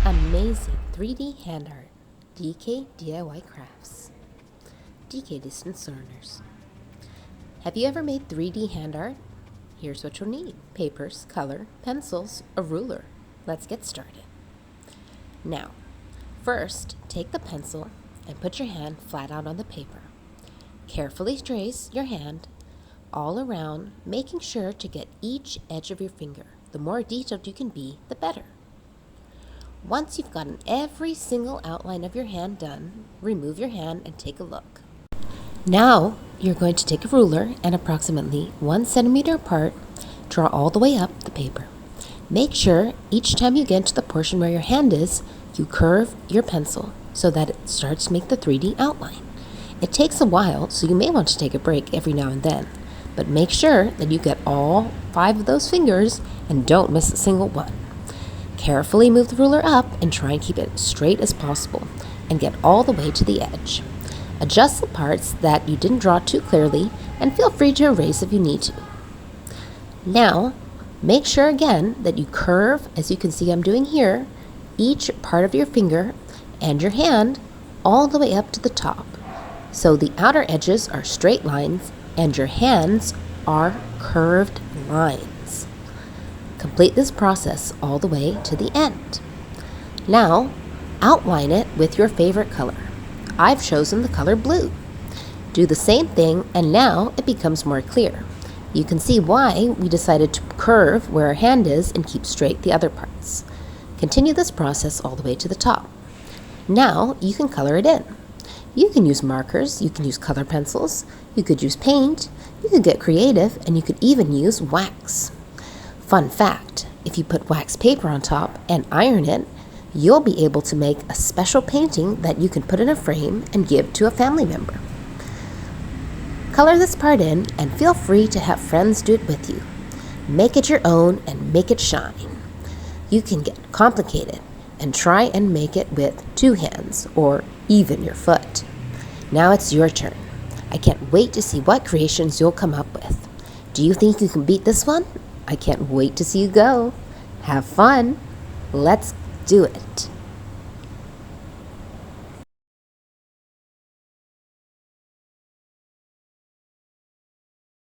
Amazing 3D hand art, DK DIY crafts. DK Distance Learners. Have you ever made 3D hand art? Here's what you'll need: papers, color, pencils, a ruler. Let's get started. Now, first, take the pencil and put your hand flat out on the paper. Carefully trace your hand all around, making sure to get each edge of your finger. The more detailed you can be, the better. Once you've gotten every single outline of your hand done, remove your hand and take a look. Now, you're going to take a ruler and approximately 1 centimeter apart, draw all the way up the paper. Make sure each time you get to the portion where your hand is, you curve your pencil so that it starts to make the 3D outline. It takes a while, so you may want to take a break every now and then, but make sure that you get all 5 of those fingers and don't miss a single one. Carefully move the ruler up and try and keep it straight as possible and get all the way to the edge. Adjust the parts that you didn't draw too clearly and feel free to erase if you need to. Now, make sure again that you curve, as you can see I'm doing here, each part of your finger and your hand all the way up to the top. So the outer edges are straight lines and your hands are curved lines. Complete this process all the way to the end. Now, outline it with your favorite color. I've chosen the color blue. Do the same thing, and now it becomes more clear. You can see why we decided to curve where our hand is and keep straight the other parts. Continue this process all the way to the top. Now you can color it in. You can use markers, you can use color pencils, you could use paint, you could get creative, and you could even use wax. Fun fact, if you put wax paper on top and iron it, you'll be able to make a special painting that you can put in a frame and give to a family member. Color this part in and feel free to have friends do it with you. Make it your own and make it shine. You can get complicated and try and make it with 2 hands or even your foot. Now it's your turn. I can't wait to see what creations you'll come up with. Do you think you can beat this one? I can't wait to see you go. Have fun. Let's do it.